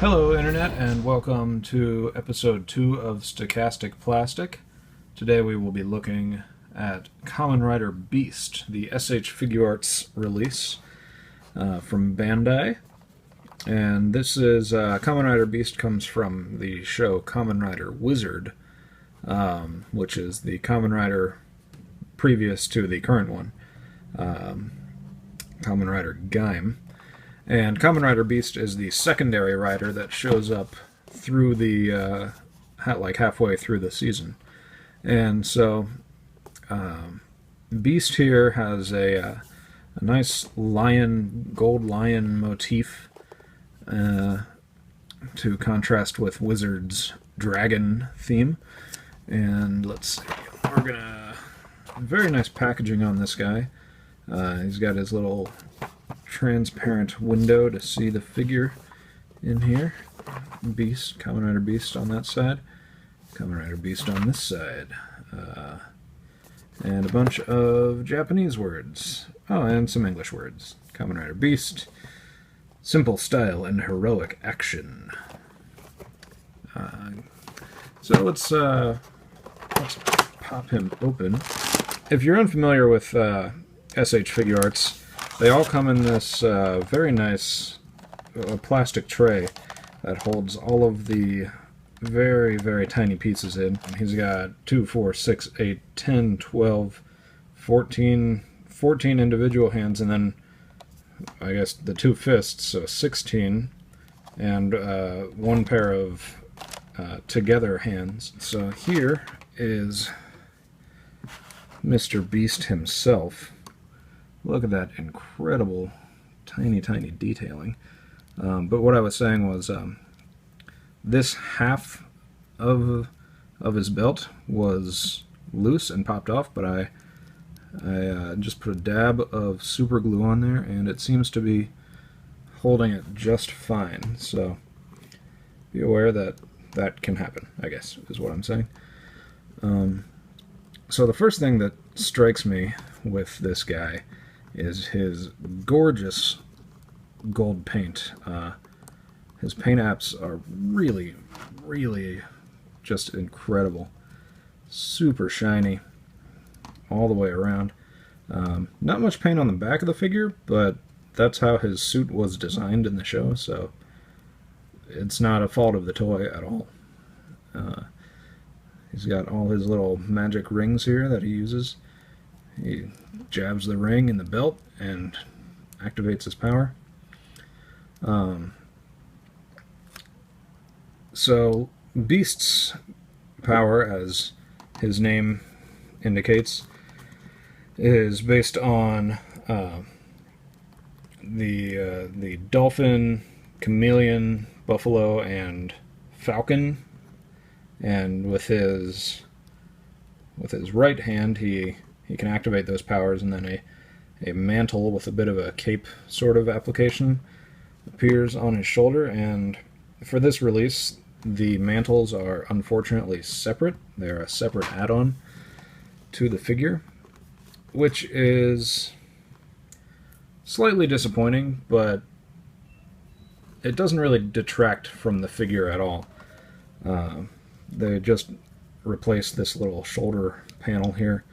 Hello Internet, and welcome to episode 2 of Stochastic Plastic. Today we will be looking at Kamen Rider Beast, the S.H.Figuarts release from Bandai. And this is, Kamen Rider Beast comes from the show Kamen Rider Wizard, which is the Kamen Rider previous to the current one, Kamen Rider Gaim. And Kamen Rider Beast is the secondary rider that shows up through the, like halfway through the season. And so, Beast here has a nice lion, gold lion motif to contrast with Wizard's dragon theme. And let's see, we're gonna, very nice packaging on this guy. He's got his little transparent window to see the figure in here. Beast, Kamen Rider Beast on that side, Kamen Rider Beast on this side, and a bunch of Japanese words. Oh, and some English words. Kamen Rider Beast, simple style and heroic action. So let's pop him open. If you're unfamiliar with S.H.Figuarts, they all come in this very nice plastic tray that holds all of the very, very tiny pieces in. He's got 2, 4, 6, 8, 10, 12, 14 individual hands, and then I guess the 2 fists, so 16, and one pair of together hands. So here is Mr. Beast himself. Look at that incredible tiny detailing. But what I was saying was this half of his belt was loose and popped off, but I just put a dab of super glue on there, and it seems to be holding it just fine. So be aware that that can happen, I guess, is what I'm saying. So the first thing that strikes me with this guy is his gorgeous gold paint. His paint apps are really just incredible. Super shiny all the way around. Not much paint on the back of the figure, but that's how his suit was designed in the show, so it's not a fault of the toy at all. He's got all his little magic rings here that he uses. He jabs the ring in the belt and activates his power. So Beast's power, as his name indicates, is based on the dolphin, chameleon, buffalo, and falcon. And with his right hand, he can activate those powers, and then a mantle with a bit of a cape sort of application appears on his shoulder. And for this release, the mantles are unfortunately separate. They're a separate add-on to the figure, which is slightly disappointing, but it doesn't really detract from the figure at all. They just replaced this little shoulder panel here.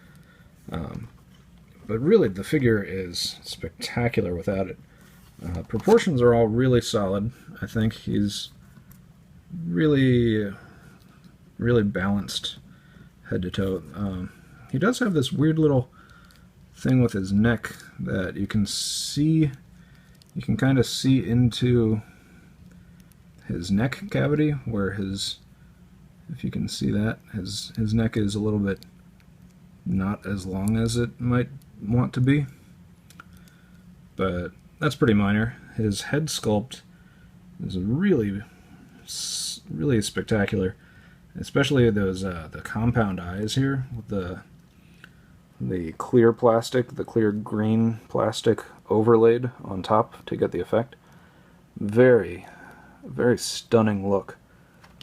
But really, the figure is spectacular without it. Proportions are all really solid. I think he's really balanced head to toe. He does have this weird little thing with his neck that you can see. You can kind of see into his neck cavity, where his, if you can see that, his neck is a little bit not as long as it might want to be, but that's pretty minor. His head sculpt is really spectacular, especially those the compound eyes here with the clear plastic, the clear green plastic overlaid on top to get the effect. Very stunning look.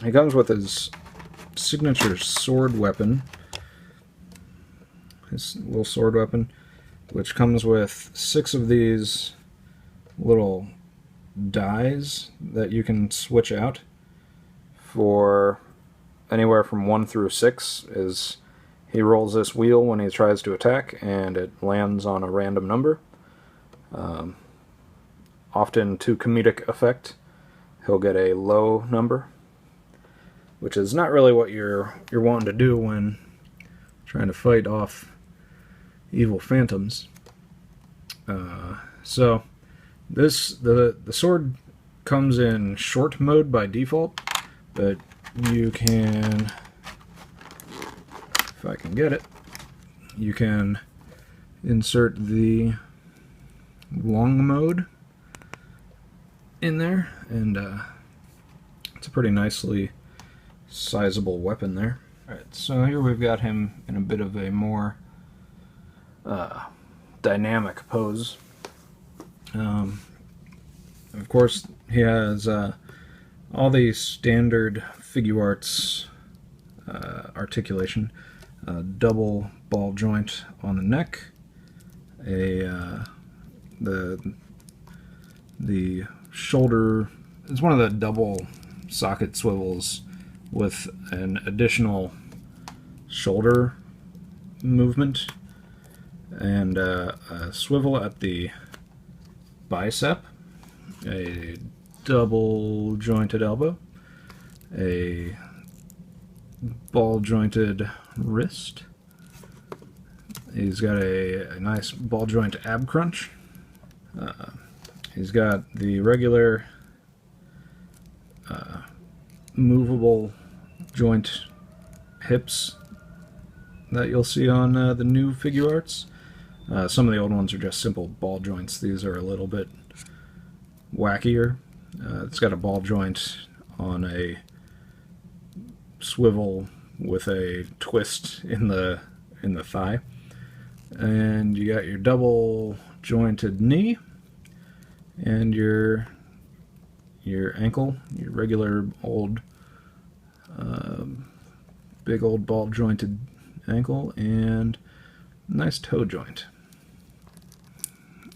He comes with his signature sword weapon, his little sword weapon, which comes with 6 of these little dies that you can switch out for anywhere from 1 through 6. Is he rolls this wheel when he tries to attack, and it lands on a random number. Often to comedic effect, he'll get a low number, which is not really what you're wanting to do when trying to fight off evil phantoms. So the sword comes in short mode by default, but you can, if I can get it, you can insert the long mode in there, and it's a pretty nicely sizable weapon there. Alright, so here we've got him in a bit of a more dynamic pose. Of course, he has all the standard Figuarts articulation. Double ball joint on the neck, the shoulder is one of the double socket swivels with an additional shoulder movement, and a swivel at the bicep, a double jointed elbow, a ball jointed wrist. He's got a nice ball joint ab crunch. He's got the regular movable joint hips that you'll see on the new Figuarts. Some of the old ones are just simple ball joints. These are a little bit wackier. It's got a ball joint on a swivel with a twist in the thigh, and you got your double jointed knee and your ankle, your regular old big old ball jointed ankle, and nice toe joint.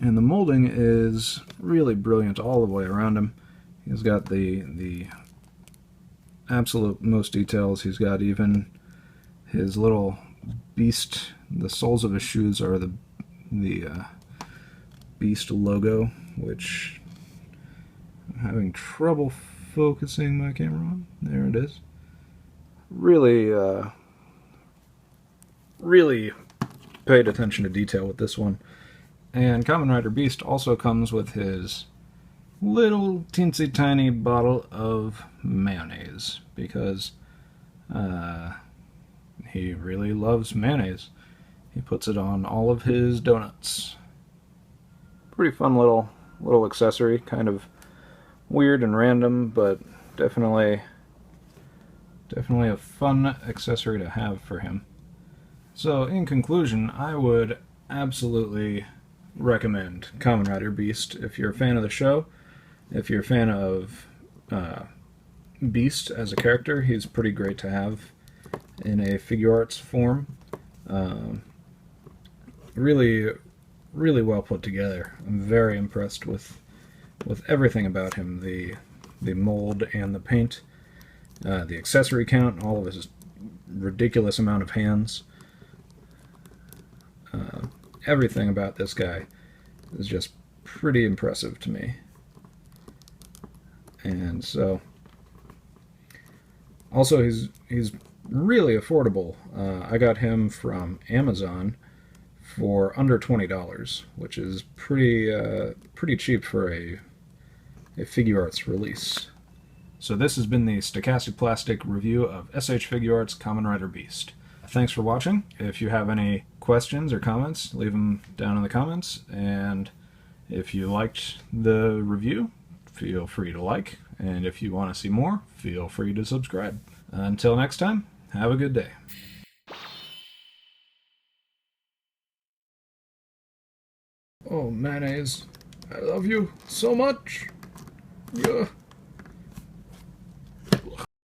And the molding is really brilliant all the way around him. He's got the absolute most details. He's got even his little beast, the soles of his shoes are the beast logo, which I'm having trouble focusing my camera on. There it is. Really really paid attention to detail with this one. And Kamen Rider Beast also comes with his little teensy tiny bottle of mayonnaise, because he really loves mayonnaise. He puts it on all of his donuts. Pretty fun little accessory, kind of weird and random, but definitely a fun accessory to have for him. So in conclusion, I would absolutely recommend Kamen Rider Beast if you're a fan of the show. If you're a fan of Beast as a character, he's pretty great to have in a Figuarts form. Really well put together. I'm very impressed with everything about him. The mold and the paint, the accessory count, all of his ridiculous amount of hands. Everything about this guy is just pretty impressive to me. And so, also he's really affordable. I got him from Amazon for under $20, which is pretty cheap for a Figuarts release. So this has been the Stochastic Plastic review of S.H.Figuarts Kamen Rider Beast. Thanks for watching. If you have any questions or comments, leave them down in the comments, and if you liked the review, feel free to like, and if you want to see more, feel free to subscribe. Until next time, have a good day. Oh, mayonnaise, I love you so much. Yeah.